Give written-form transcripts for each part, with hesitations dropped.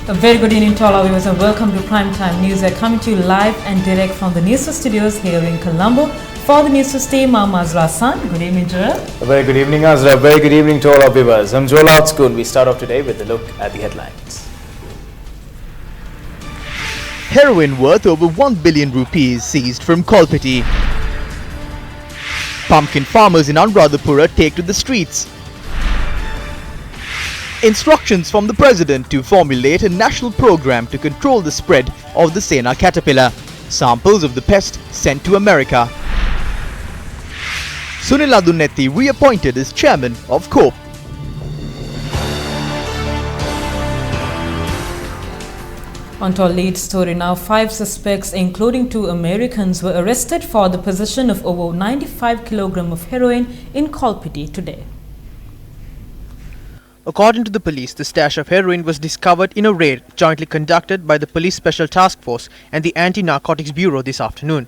A very good evening to all our viewers and welcome to Primetime News. We're coming to you live and direct from the Newsfirst studios here in Colombo. For the Newsfirst team, I'm Azra Hassan. Good evening, Joel. A very good evening, Azra. Very good evening to all our viewers. I'm Joel Outskoon. We start off today with a look at the headlines. Heroin worth over 1 billion rupees seized from Kolpiti. Pumpkin farmers in Anuradhapura take to the streets. Instructions from the President to formulate a national program to control the spread of the Sena caterpillar. Samples of the pest sent to America. Sunil Adunetti reappointed as chairman of COPE. On to our lead story now. 5 suspects, including 2 Americans, were arrested for the possession of over 95 kg of heroin in Kolpiti today. According to the police, the stash of heroin was discovered in a raid jointly conducted by the Police Special Task Force and the Anti-Narcotics Bureau this afternoon.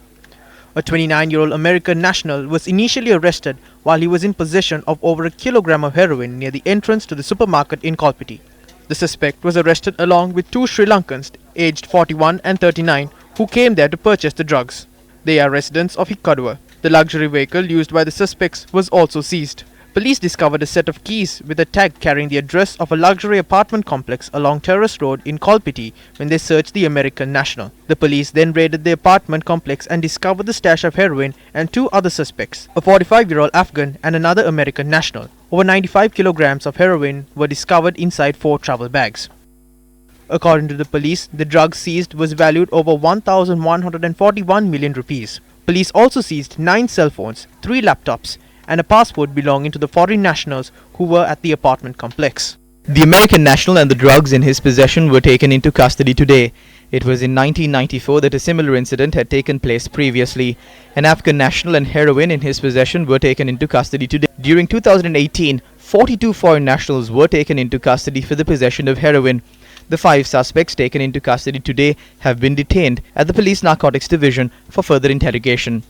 A 29-year-old American national was initially arrested while he was in possession of over a kilogram of heroin near the entrance to the supermarket in Kolpiti. The suspect was arrested along with 2 Sri Lankans aged 41 and 39 who came there to purchase the drugs. They are residents of Hikkadua. The luxury vehicle used by the suspects was also seized. Police discovered a set of keys with a tag carrying the address of a luxury apartment complex along Terrace Road in Kolpiti when they searched the American national. The police then raided the apartment complex and discovered the stash of heroin and 2 other suspects, a 45-year-old Afghan and another American national. Over 95 kilograms of heroin were discovered inside 4 travel bags. According to the police, the drugs seized was valued over 1,141 million rupees. Police also seized 9 cell phones, 3 laptops, and a passport belonging to the foreign nationals who were at the apartment complex. The American national and the drugs in his possession were taken into custody today. It was in 1994 that a similar incident had taken place previously. An Afghan national and heroin in his possession were taken into custody today. During 2018, 42 foreign nationals were taken into custody for the possession of heroin. The 5 suspects taken into custody today have been detained at the Police Narcotics Division for further interrogation.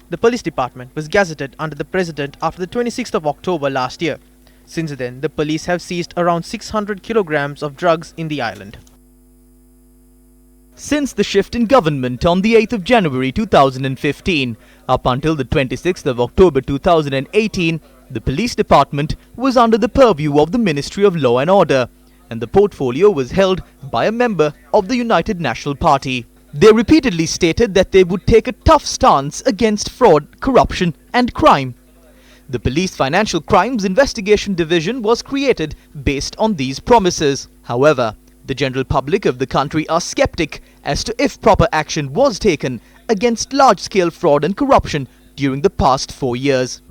The police department was gazetted under the President after the 26th of October last year. Since then, the police have seized around 600 kilograms of drugs in the island. Since the shift in government on the 8th of January 2015, up until the 26th of October 2018, the police department was under the purview of the Ministry of Law and Order, and the portfolio was held by a member of the United National Party. They repeatedly stated that they would take a tough stance against fraud, corruption and crime. The Police Financial Crimes Investigation Division was created based on these promises. However, the general public of the country are skeptic as to if proper action was taken against large-scale fraud and corruption during the past 4 years.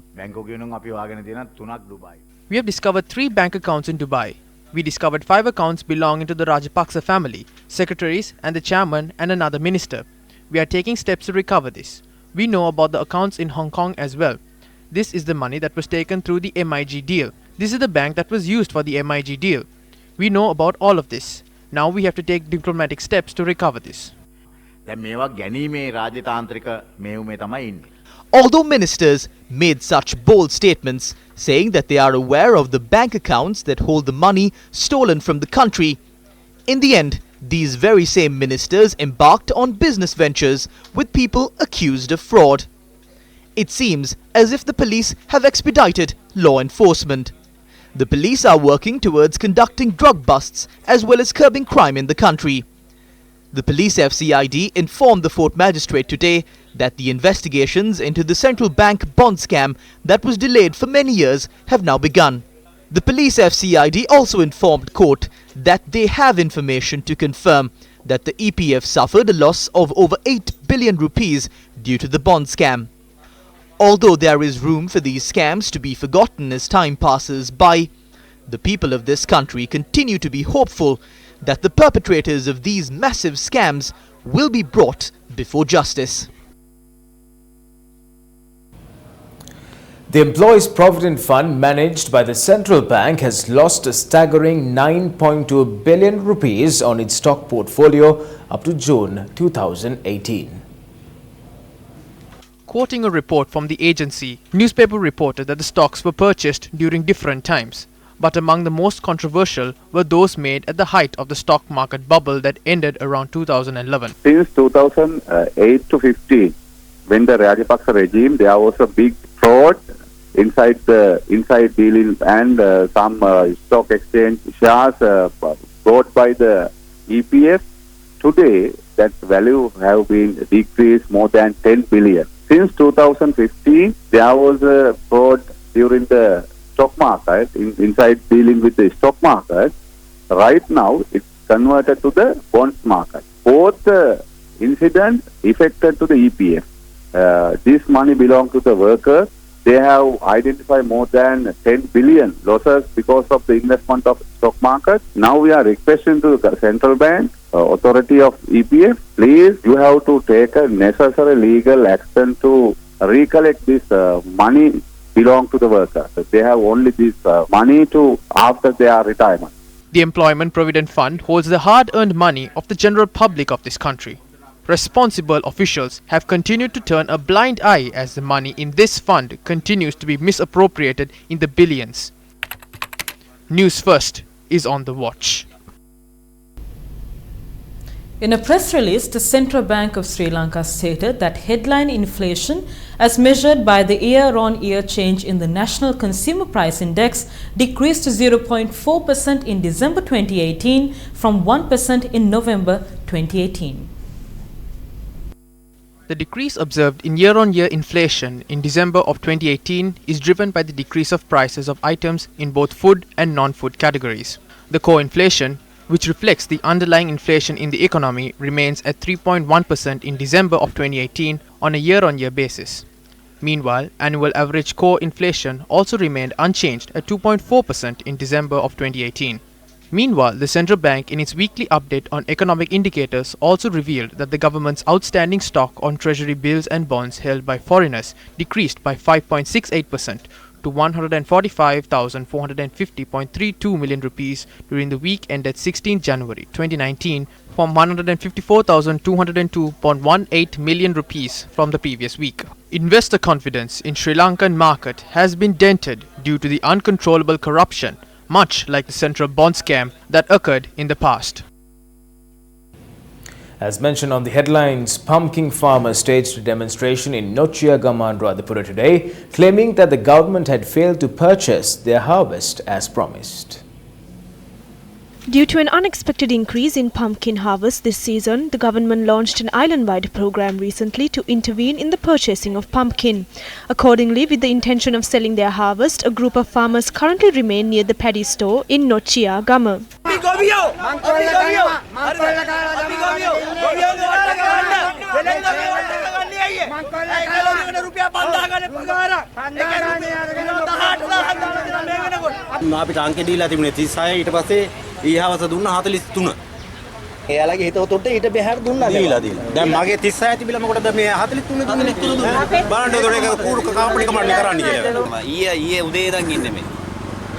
We have discovered 3 bank accounts in Dubai. We discovered 5 accounts belonging to the Rajapaksa family, secretaries and the chairman and another minister. We are taking steps to recover this. We know about the accounts in Hong Kong as well. This is the money that was taken through the MIG deal. This is the bank that was used for the MIG deal. We know about all of this. Now we have to take diplomatic steps to recover this. Although ministers made such bold statements, saying that they are aware of the bank accounts that hold the money stolen from the country, in the end, these very same ministers embarked on business ventures with people accused of fraud. It seems as if the police have expedited law enforcement. The police are working towards conducting drug busts as well as curbing crime in the country. The police FCID informed the Fort Magistrate today that the investigations into the central bank bond scam that was delayed for many years have now begun. The police FCID also informed court that they have information to confirm that the EPF suffered a loss of over 8 billion rupees due to the bond scam. Although there is room for these scams to be forgotten as time passes by, the people of this country continue to be hopeful that the perpetrators of these massive scams will be brought before justice. The Employees Provident Fund managed by the Central Bank has lost a staggering 9.2 billion rupees on its stock portfolio up to June 2018. Quoting a report from the agency, newspaper reported that the stocks were purchased during different times. but among the most controversial were those made at the height of the stock market bubble that ended around 2011. Since 2008 to 15, when the Rajapaksa regime, there was a big fraud inside dealings and some stock exchange shares bought by the EPF. Today, that value have been decreased more than 10 billion. Since 2015, there was a fraud during the stock market, inside dealing with the stock market. Right now, it's converted to the bonds market. Both incidents affected to the EPF. This money belongs to the workers. They have identified more than 10 billion losses because of the investment of stock market. Now we are requesting to the central bank, authority of EPF, please, you have to take a necessary legal action to recollect this money belong to the workers. They have only this money to after their retirement. The Employment Provident Fund holds the hard-earned money of the general public of this country. Responsible officials have continued to turn a blind eye as the money in this fund continues to be misappropriated in the billions. News First is on the watch. In a press release, the Central Bank of Sri Lanka stated that headline inflation, as measured by the year-on-year change in the National Consumer Price Index, decreased to 0.4% in December 2018 from 1% in November 2018. The decrease observed in year-on-year inflation in December of 2018 is driven by the decrease of prices of items in both food and non-food categories. The core inflation, which reflects the underlying inflation in the economy, remains at 3.1% in December of 2018 on a year-on-year basis. Meanwhile, annual average core inflation also remained unchanged at 2.4% in December of 2018. Meanwhile, the central bank in its weekly update on economic indicators also revealed that the government's outstanding stock on treasury bills and bonds held by foreigners decreased by 5.68% to 145,450.32 million rupees during the week ended 16 January 2019 from 154,202.18 million rupees from the previous week. Investor confidence in Sri Lankan market has been dented due to the uncontrollable corruption, much like the central bond scam that occurred in the past. As mentioned on the headlines, pumpkin farmers staged a demonstration in Nochiagama, Anuradhapura today, claiming that the government had failed to purchase their harvest as promised. Due to an unexpected increase in pumpkin harvest this season, the government launched an island-wide program recently to intervene in the purchasing of pumpkin. Accordingly, with the intention of selling their harvest, a group of farmers currently remain near the paddy store in Nochiagama. අපිට අංක දීලා තිබුණේ 36 ඊට පස්සේ ඊහවස දුන්නා 43. එයාලගේ හිතවතොට ඊට බහැර දුන්නා දීලා. දැන් මගේ 36 තිබිලා මොකටද මේ 43 දුන්නේ? බලන්න උදේ ඒක කූරු කම්පැනි කමන්නේ කරන්න කියලා. ඊයේ උදේ ඉඳන් ඉන්නේ මේ.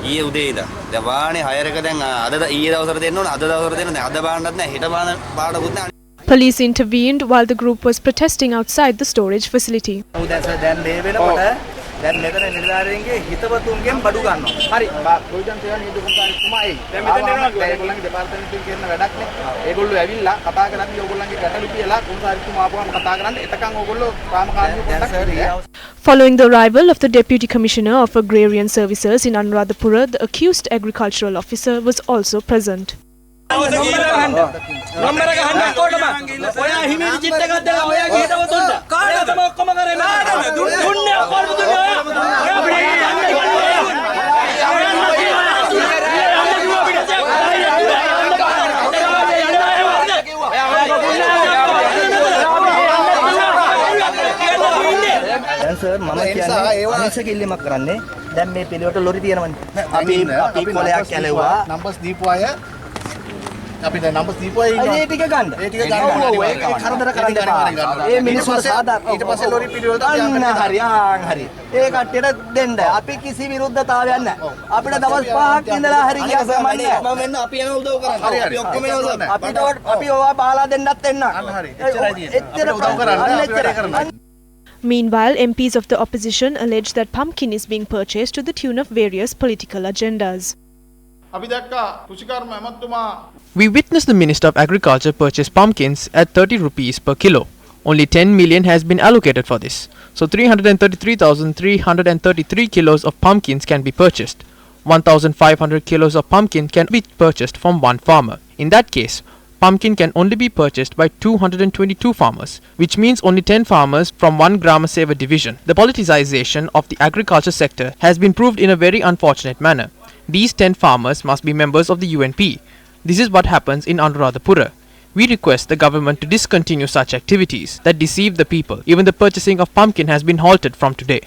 ඊයේ උදේ ඉඳන්. දැන් වාහනේ හයර් එක දැන් අද ඊයේ දවසට දෙන්න ඕන අද දවසට දෙන්න දැන් අද බාන්නත් නැහැ හෙට බාන්නකුත් නැහැ. Police intervened while the group was protesting outside the storage facility. දැන් මෙතන නිලධාරීන්ගේ හිතවතුන්ගෙන් බඩු ගන්නවා. හරි. ප්‍රොවිඩන්ට් සේවා නීතිගුණකාරීතුමායි. දැන් මෙතන එනවා ඒගොල්ලන්ගේ දෙපාර්තමේන්තුවෙන් කරන වැඩක් නේ. ඒගොල්ලෝ ඇවිල්ලා කතා කරන්නේ ඕගොල්ලන්ගේ ගැටලු කියලා කුණුකාරීතුමා ආපුවම කතා කරන්නේ. එතකන් ඕගොල්ලෝ කාමකාරී පොඩ්ඩක්. Following the arrival of the Deputy Commissioner of Agrarian Services in Anuradhapura, the accused agricultural officer was also present. Sir මම කියන්නේ අහිංසක ඉල්ලීමක් කරන්නේ දැන් මේ පිළිවෙලට ලොරි තියෙනවනේ අපි කොලයක් කැලෙව්වා නම්බර්ස් දීපු අය අපි දැන් නම්බර්ස් දීපු අය ඉන්නවා ඒ ටික ගන්න ඒ කරදර කරන්න එපා ඒ මිනිස්සුන්ට සාධාරණ ඊට පස්සේ ලොරි පිළිවෙලට යන්න හරි හරි ඒ කට්ටියට දෙන්න අපි කිසි විරුද්ධතාවයක් නැහැ අපිට දවස් 5ක් ඉඳලා හරි ගියා සමන්නේ මම මෙන්න අපි යන උදව් කරන්න අපි ඔක්කොම යනවා අපි ඕවා බාලා දෙන්නත් එන්න හරි එච්චර උදව් කරන්න. Meanwhile, MPs of the opposition allege that pumpkin is being purchased to the tune of various political agendas. We witnessed the Minister of Agriculture purchase pumpkins at 30 rupees per kilo. Only 10 million has been allocated for this. So 333,333 kilos of pumpkins can be purchased. 1,500 kilos of pumpkin can be purchased from one farmer. In that case, pumpkin can only be purchased by 222 farmers, which means only 10 farmers from one Grama Seva division. The politicization of the agriculture sector has been proved in a very unfortunate manner. These 10 farmers must be members of the UNP. This is what happens in Anuradhapura. We request the government to discontinue such activities that deceive the people. Even the purchasing of pumpkin has been halted from today.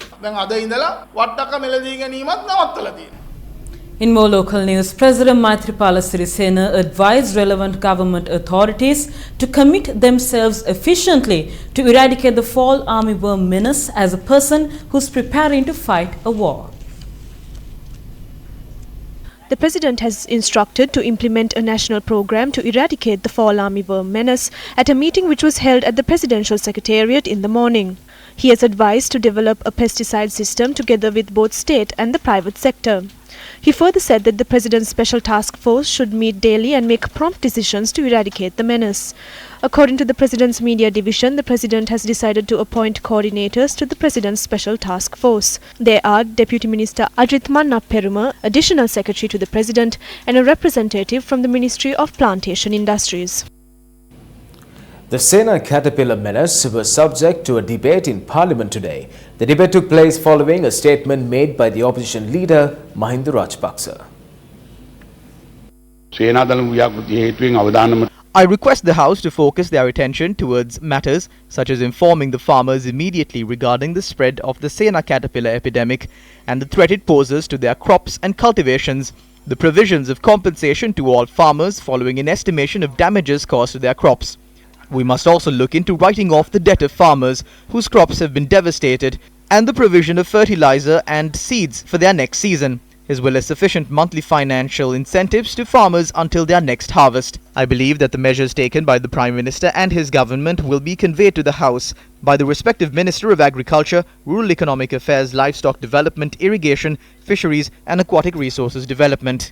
In more local news, President Maithripala Sirisena advised relevant government authorities to commit themselves efficiently to eradicate the fall armyworm menace as a person who is preparing to fight a war. The President has instructed to implement a national program to eradicate the fall armyworm menace at a meeting which was held at the Presidential Secretariat in the morning. He has advised to develop a pesticide system together with both state and the private sector. He further said that the President's Special Task Force should meet daily and make prompt decisions to eradicate the menace. According to the President's Media Division, the President has decided to appoint coordinators to the President's Special Task Force. They are Deputy Minister Ajith Manna Peruma, Additional Secretary to the President, and a representative from the Ministry of Plantation Industries. The Sena caterpillar menace was subject to a debate in Parliament today. The debate took place following a statement made by the opposition leader Mahinda Rajapaksa. I request the House to focus their attention towards matters such as informing the farmers immediately regarding the spread of the Sena caterpillar epidemic and the threat it poses to their crops and cultivations, the provisions of compensation to all farmers following an estimation of damages caused to their crops. We must also look into writing off the debt of farmers whose crops have been devastated and the provision of fertilizer and seeds for their next season, as well as sufficient monthly financial incentives to farmers until their next harvest. I believe that the measures taken by the Prime Minister and his government will be conveyed to the House by the respective Minister of Agriculture, Rural Economic Affairs, Livestock Development, Irrigation, Fisheries and Aquatic Resources Development.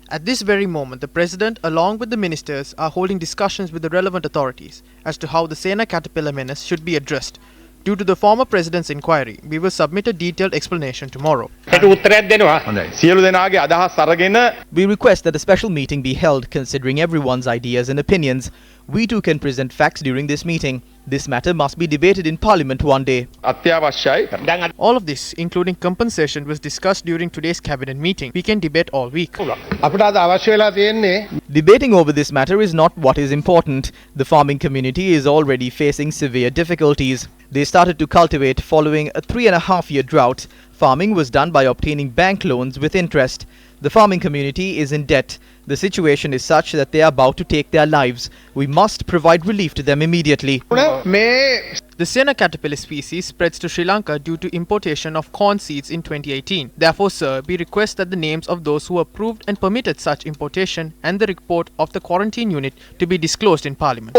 At this very moment, the President, along with the ministers, are holding discussions with the relevant authorities as to how the Sena caterpillar menace should be addressed. Due to the former President's inquiry, we will submit a detailed explanation tomorrow. We request that a special meeting be held considering everyone's ideas and opinions. We too can present facts during this meeting. This matter must be debated in Parliament one day. All of this, including compensation, was discussed during today's cabinet meeting. We can debate all week. Debating over this matter is not what is important. The farming community is already facing severe difficulties. They started to cultivate following a 3.5-year drought. Farming was done by obtaining bank loans with interest. The farming community is in debt. The situation is such that they are about to take their lives. We must provide relief to them immediately. The Sena caterpillar species spreads to Sri Lanka due to importation of corn seeds in 2018. Therefore, sir, we request that the names of those who approved and permitted such importation and the report of the quarantine unit to be disclosed in Parliament.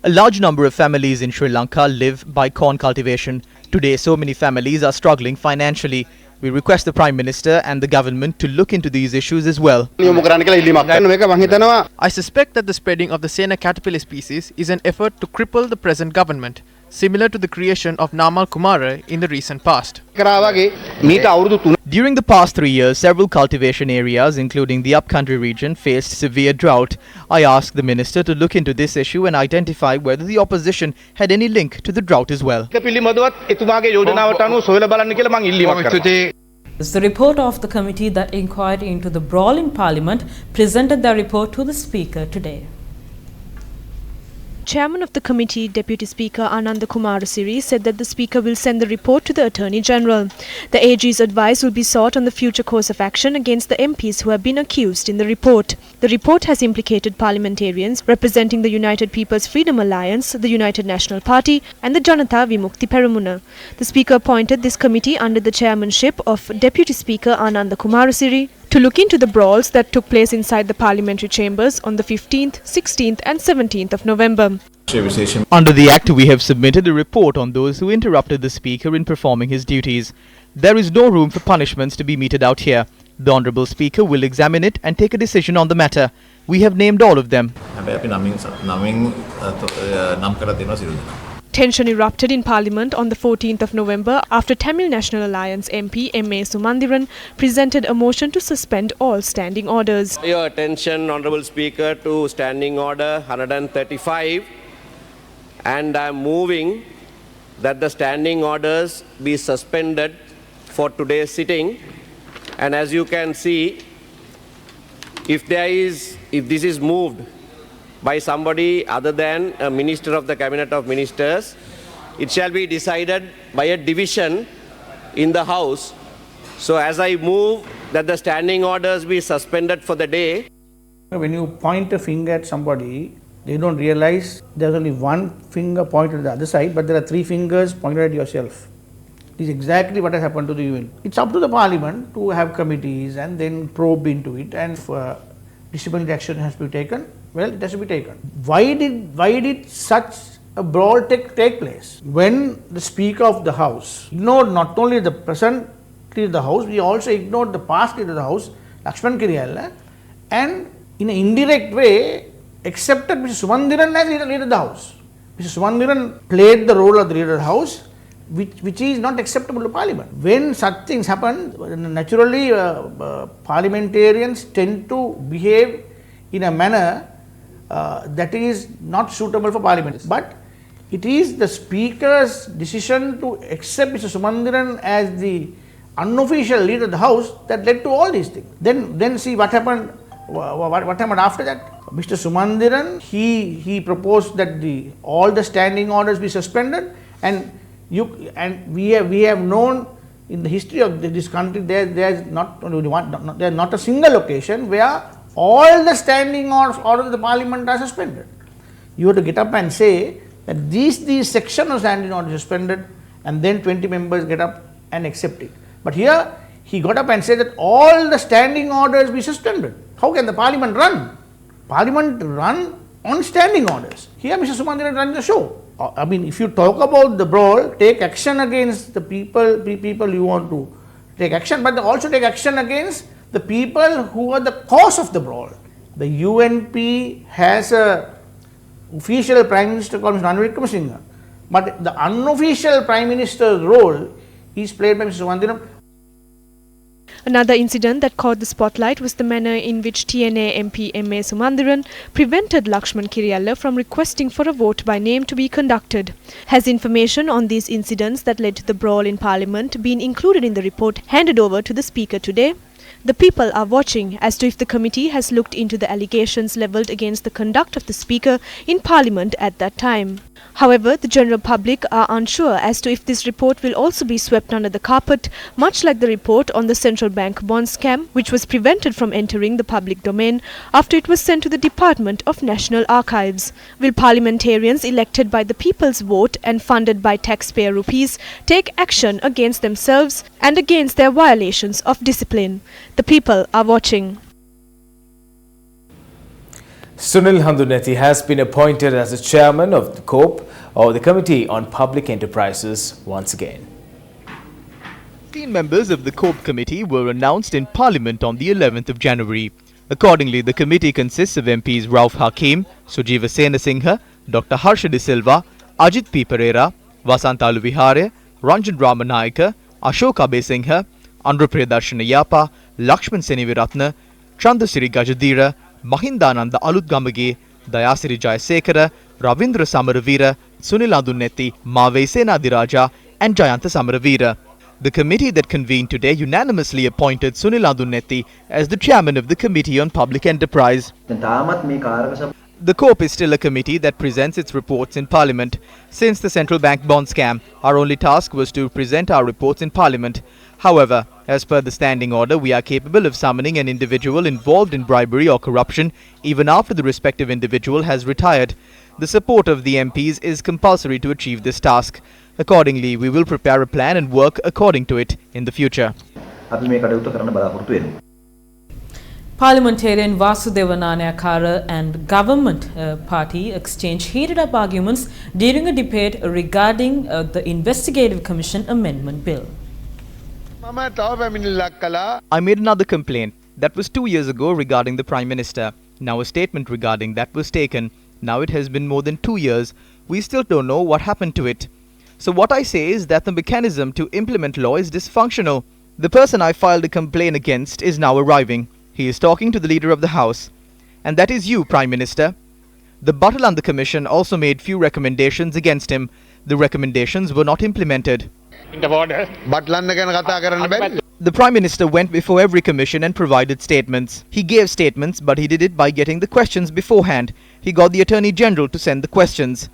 A large number of families in Sri Lanka live by corn cultivation. Today, so many families are struggling financially. We request the Prime Minister and the government to look into these issues as well. I suspect that the spreading of the Sena caterpillar species is an effort to cripple the present government, similar to the creation of Namal Kumara in the recent past. During the past 3 years, several cultivation areas, including the upcountry region, faced severe drought. I asked the minister to look into this issue and identify whether the opposition had any link to the drought as well. This is the report of the committee that inquired into the brawl in Parliament, presented their report to the Speaker today. Chairman of the committee, Deputy Speaker Ananda Kumarasiri, said that the Speaker will send the report to the Attorney General. The AG's advice will be sought on the future course of action against the MPs who have been accused in the report. The report has implicated parliamentarians representing the United People's Freedom Alliance, the United National Party and the Janata Vimukti Peramuna. The Speaker appointed this committee under the chairmanship of Deputy Speaker Ananda Kumarasiri to look into the brawls that took place inside the parliamentary chambers on the 15th, 16th and 17th of November. Under the Act, we have submitted a report on those who interrupted the Speaker in performing his duties. There is no room for punishments to be meted out here. The Honourable Speaker will examine it and take a decision on the matter. We have named all of them. Tension erupted in Parliament on the 14th of November after Tamil National Alliance MP M.A. Sumandiran presented a motion to suspend all standing orders. Your attention, Honourable Speaker, to Standing Order 135, and I am moving that the standing orders be suspended for today's sitting. And as you can see, if this is moved by somebody other than a Minister of the Cabinet of Ministers, it shall be decided by a division in the House. So as I move that the standing orders be suspended for the day. When you point a finger at somebody, they don't realize there's only one finger pointed at the other side, but there are three fingers pointed at yourself. This is exactly what has happened to the UN. It's up to the Parliament to have committees and then probe into it, and if disciplinary action has to be taken, well, it has to be taken. Why did such a brawl take place? When the Speaker of the House ignored not only the present leader of the House, we also ignored the past leader of the House, Lakshman Kiriyalla, and in an indirect way accepted Mr. Sumandiran as leader of the House. Mr. Sumandiran played the role of the leader of the House, which is not acceptable to Parliament. When such things happen, naturally parliamentarians tend to behave in a manner that is not suitable for Parliament. But it is the Speaker's decision to accept Mr. Sumandiran as the unofficial leader of the House that led to all these things. Then see what happened. What happened after that? Mr. Sumandiran, he proposed that all the standing orders be suspended, and we have known in the history of this country there's not a single occasion where all the standing orders of the Parliament are suspended. You have to get up and say that these sections of standing orders are suspended, and then 20 members get up and accept it. But here he got up and said that all the standing orders be suspended. How can the Parliament run? Parliament run on standing orders. Here Mr. Sumandiran runs the show. I mean, if you talk about the brawl, take action against the people you want to take action, but also take action against the people who are the cause of the brawl. The UNP has a official Prime Minister called Mr. Ranil Wickremesinghe, but the unofficial Prime Minister's role is played by Mr. Sumandiran. Another incident that caught the spotlight was the manner in which TNA MP M.A. Sumandiran prevented Lakshman Kiriyalla from requesting for a vote by name to be conducted. Has information on these incidents that led to the brawl in Parliament been included in the report handed over to the Speaker today? The people are watching as to if the committee has looked into the allegations levelled against the conduct of the Speaker in Parliament at that time. However, the general public are unsure as to if this report will also be swept under the carpet, much like the report on the central bank bond scam, which was prevented from entering the public domain after it was sent to the Department of National Archives. Will parliamentarians elected by the people's vote and funded by taxpayer rupees take action against themselves and against their violations of discipline? The people are watching. Sunil Handuneti has been appointed as the chairman of the COPE, or the Committee on Public Enterprises, once again. 15 members of the COPE committee were announced in Parliament on the 11th of January. Accordingly, the committee consists of MPs Rauf Hakim, Sujiva Senasinghe, Dr. Harsha De Silva, Ajit P. Pereira, Vasantalu Vihare, Ranjan Ramanayaka, Ashok Abesinghe, Andhra Yapa, Lakshman Seniviratna, Chandasiri Gajadira, Mahindananda Alutgamage, Dayasiri Jayasekara, Ravindra Samaravira, Sunil Handuneti, Mave Senadiraja, and Jayanta Samaravira. The committee that convened today unanimously appointed Sunil Handuneti as the chairman of the Committee on Public Enterprise. The COPE is still a committee that presents its reports in Parliament. Since the central bank bond scam, our only task was to present our reports in Parliament. However, as per the standing order, we are capable of summoning an individual involved in bribery or corruption even after the respective individual has retired. The support of the MPs is compulsory to achieve this task. Accordingly, we will prepare a plan and work according to it in the future. Parliamentarian Vasudeva Nanayakkara and government party exchanged heated up arguments during a debate regarding the Investigative Commission Amendment Bill. I made another complaint. That was 2 years ago regarding the Prime Minister. Now a statement regarding that was taken. Now it has been more than 2 years. We still don't know what happened to it. So what I say is that the mechanism to implement law is dysfunctional. The person I filed a complaint against is now arriving. He is talking to the leader of the House. And that is you, Prime Minister. The Bulletin Commission also made few recommendations against him. The recommendations were not implemented. The Prime Minister went before every commission and provided statements. He gave statements, but he did it by getting the questions beforehand. He got the Attorney General to send the questions.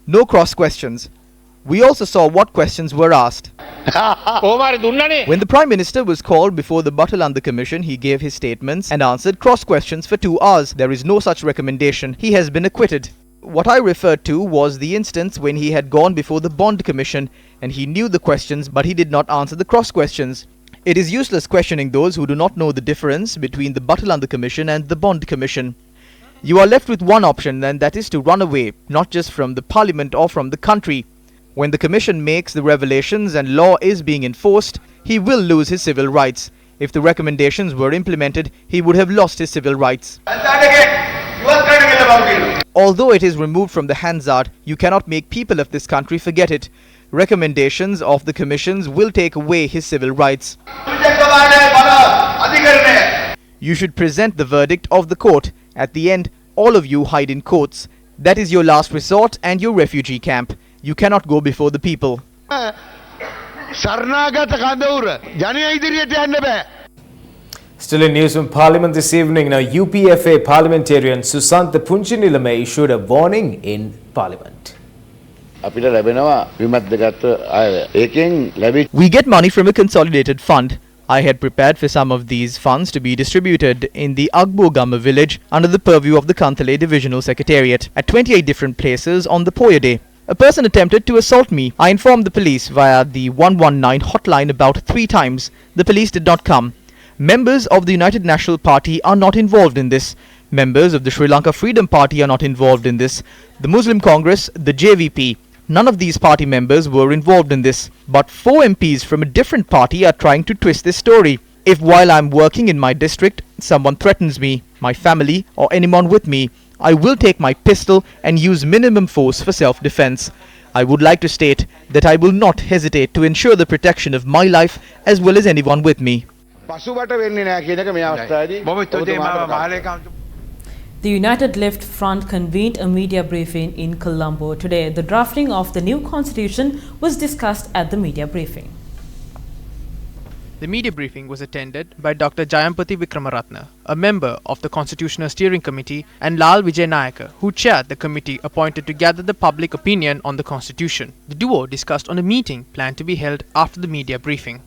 No cross questions. We also saw what questions were asked. When the Prime Minister was called before the Bulletin Commission, he gave his statements and answered cross questions for 2 hours. There is no such recommendation. He has been acquitted. What I referred to was the instance when he had gone before the Bond Commission and he knew the questions but he did not answer the cross questions. It is useless questioning those who do not know the difference between the Bulletin Commission and the Bond Commission. You are left with one option, and that is to run away, not just from the Parliament or from the country. When the Commission makes the revelations and law is being enforced, he will lose his civil rights. If the recommendations were implemented, he would have lost his civil rights. Although it is removed from the Hansard, you cannot make people of this country forget it. Recommendations of the commissions will take away his civil rights. You should present the verdict of the court. At the end, all of you hide in courts. That is your last resort and your refugee camp. You cannot go before the people. Still in news from Parliament this evening, now UPFA parliamentarian Susantha Punchinilame issued a warning in Parliament. We get money from a consolidated fund. I had prepared for some of these funds to be distributed in the Agbogama village under the purview of the Kantale Divisional Secretariat at 28 different places on the Poya Day. A person attempted to assault me. I informed the police via the 119 hotline about 3 times. The police did not come. Members of the United National Party are not involved in this. Members of the Sri Lanka Freedom Party are not involved in this. The Muslim Congress, the JVP, none of these party members were involved in this. But 4 MPs from a different party are trying to twist this story. If while I'm working in my district, someone threatens me, my family, or anyone with me, I will take my pistol and use minimum force for self-defense. I would like to state that I will not hesitate to ensure the protection of my life as well as anyone with me. The United Left Front convened a media briefing in Colombo today. The drafting of the new constitution was discussed at the media briefing. The media briefing was attended by Dr. Jayampati Vikramaratne, a member of the Constitutional Steering Committee, and Lal Vijay Nayaka, who chaired the committee appointed to gather the public opinion on the constitution. The duo discussed on a meeting planned to be held after the media briefing.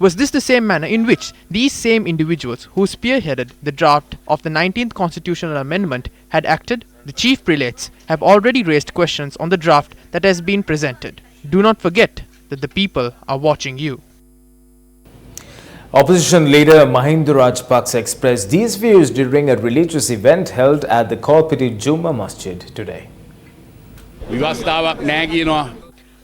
Was this the same manner in which these same individuals who spearheaded the draft of the 19th constitutional amendment had acted? The chief prelates have already raised questions on the draft that has been presented. Do not forget that the people are watching you. Opposition leader Mahinda Rajapaksa expressed these views during a religious event held at the Kolpiti Juma Masjid today.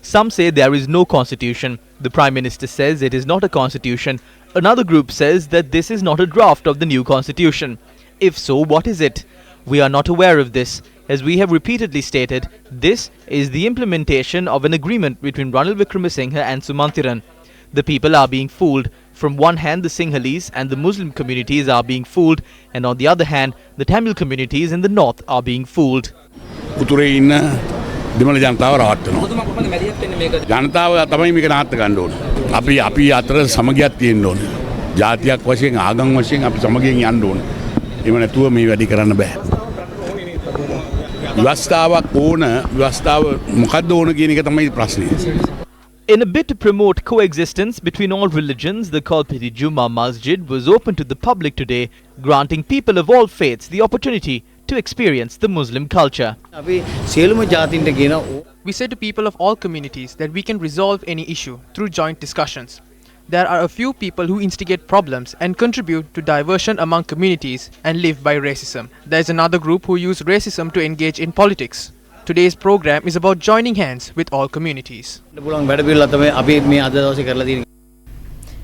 Some say there is no constitution. The Prime Minister says it is not a constitution. Another group says that this is not a draft of the new constitution. If so, what is it? We are not aware of this. As we have repeatedly stated, this is the implementation of an agreement between Ranil Wickremesinghe and Sumanthiran. The people are being fooled. From one hand, the Sinhalese and the Muslim communities are being fooled, and on the other hand, the Tamil communities in the north are being fooled. උතුරේ ඉන්න දෙමළ ජනතාව රවට් වෙනවා. ජනතාව තමයි මේක නාට්‍ය ගන්න ඕනේ. අපි අතර සමගියක් තියෙන්න ඕනේ. ජාතියක් වශයෙන් ආගම් වශයෙන් අපි සමගියෙන් යන්න ඕනේ. එහෙම නැතුව මේ වැඩි කරන්න බෑ. ව්‍යවස්ථාවක් ඕන, ව්‍යවස්ථාව මොකක්ද ඕන කියන එක තමයි ප්‍රශ්නේ. In a bid to promote coexistence between all religions, the Kalpiti Juma Masjid was open to the public today, granting people of all faiths the opportunity to experience the Muslim culture. We say to people of all communities that we can resolve any issue through joint discussions. There are a few people who instigate problems and contribute to diversion among communities and live by racism. There is another group who use racism to engage in politics. Today's program is about joining hands with all communities.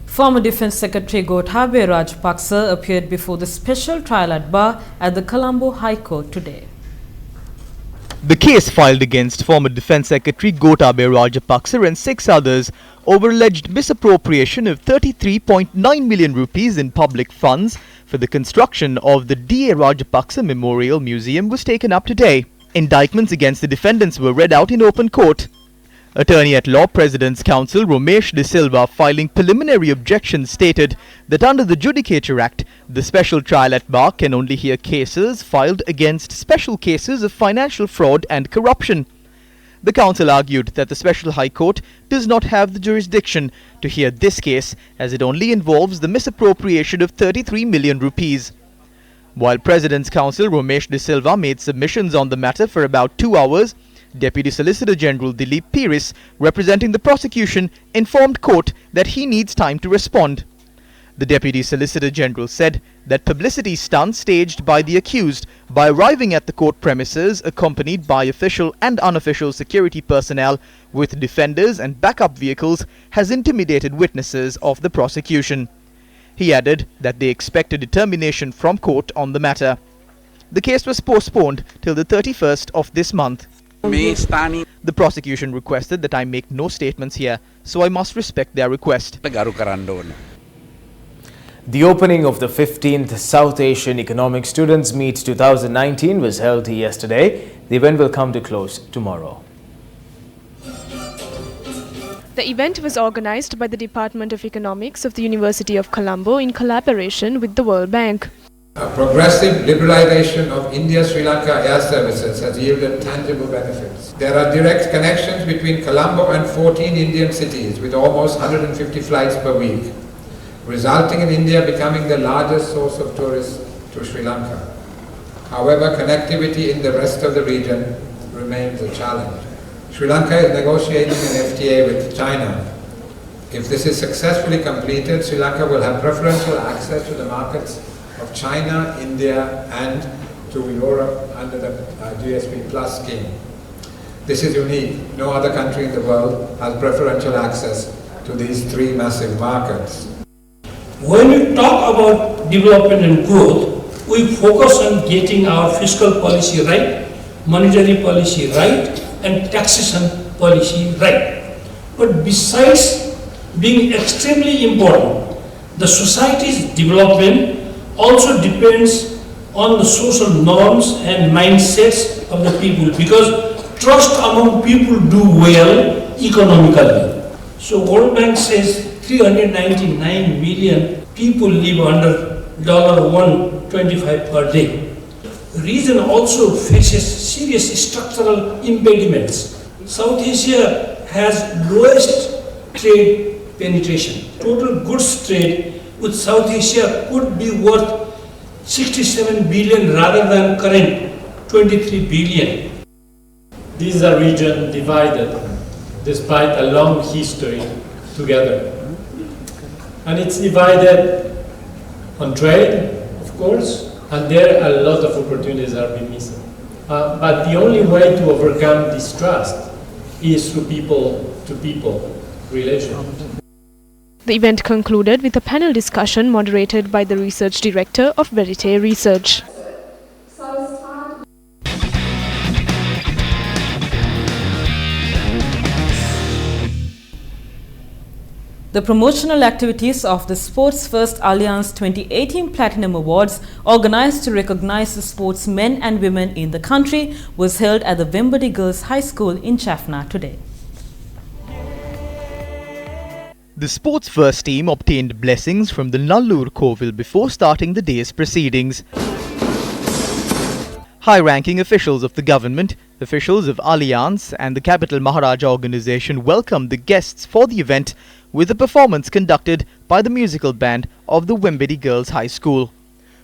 Former Defence Secretary Gotabaya Rajapaksa appeared before the special trial at bar at the Colombo High Court today. The case filed against former Defence Secretary Gotabaya Rajapaksa and 6 others over alleged misappropriation of 33.9 million rupees in public funds for the construction of the D.A. Rajapaksa Memorial Museum was taken up today. Indictments against the defendants were read out in open court. Attorney at Law President's Counsel Romesh De Silva, filing preliminary objections, stated that under the Judicature Act, the special trial at bar can only hear cases filed against special cases of financial fraud and corruption. The counsel argued that the Special High Court does not have the jurisdiction to hear this case, as it only involves the misappropriation of 33 million rupees. While President's Counsel Romesh De Silva made submissions on the matter for about 2 hours, Deputy Solicitor General Dilip Piris, representing the prosecution, informed court that he needs time to respond. The Deputy Solicitor General said that publicity stunts staged by the accused by arriving at the court premises accompanied by official and unofficial security personnel with defenders and backup vehicles has intimidated witnesses of the prosecution. He added that they expect a determination from court on the matter. The case was postponed till the 31st of this month. The prosecution requested that I make no statements here, so I must respect their request. The opening of the 15th South Asian Economic Students Meet 2019 was held yesterday. The event will come to close tomorrow. The event was organized by the Department of Economics of the University of Colombo in collaboration with the World Bank. A progressive liberalization of India-Sri Lanka air services has yielded tangible benefits. There are direct connections between Colombo and 14 Indian cities with almost 150 flights per week, resulting in India becoming the largest source of tourists to Sri Lanka. However, connectivity in the rest of the region remains a challenge. Sri Lanka is negotiating an FTA with China. If this is successfully completed, Sri Lanka will have preferential access to the markets of China, India and to Europe under the GSP Plus scheme. This is unique. No other country in the world has preferential access to these 3 massive markets. When we talk about development and growth, we focus on getting our fiscal policy right, monetary policy right, and taxation policy right. But besides being extremely important, the society's development also depends on the social norms and mindsets of the people, because trust among people do well economically. So World Bank says 399 million people live under $1.25 per day. The region also faces serious structural impediments. South Asia has lowest trade penetration. Total goods trade with South Asia could be worth 67 billion rather than current 23 billion. This is a region divided despite a long history together. And it's divided on trade, of course, and there a lot of opportunities are being missing. But the only way to overcome this trust is through people-to-people relations. The event concluded with a panel discussion moderated by the Research Director of Verite Research. The promotional activities of the Sports First Alliance 2018 Platinum Awards, organized to recognize the sportsmen and women in the country, was held at the Wembody Girls High School in Jaffna today. The Sports First team obtained blessings from the Nallur Kovil before starting the day's proceedings. High-ranking officials of the government, officials of Alliance and the Capital Maharaja organization welcomed the guests for the event with a performance conducted by the musical band of the Wembody Girls High School.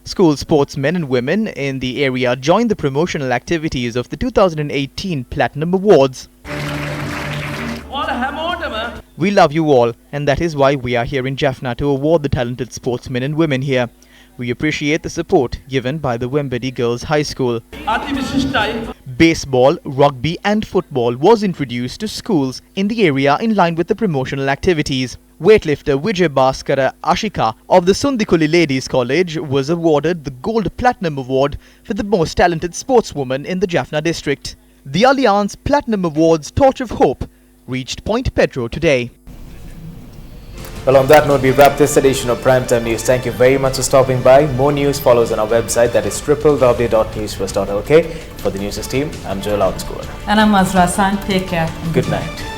School sportsmen and women in the area joined the promotional activities of the 2018 Platinum Awards. We love you all, and that is why we are here in Jaffna to award the talented sportsmen and women here. We appreciate the support given by the Wembody Girls High School. Baseball, rugby and football was introduced to schools in the area in line with the promotional activities. Weightlifter Vijay Bhaskara Ashika of the Sundikuli Ladies College was awarded the Gold Platinum Award for the most talented sportswoman in the Jaffna district. The Alliance Platinum Awards Torch of Hope reached Point Pedro today. Well, on that note, we wrap this edition of Primetime News. Thank you very much for stopping by. More news follows on our website, that is www.newsfirst.lk. For the news team, I'm Joel Outscore. And I'm Azra San. Take care. Good night.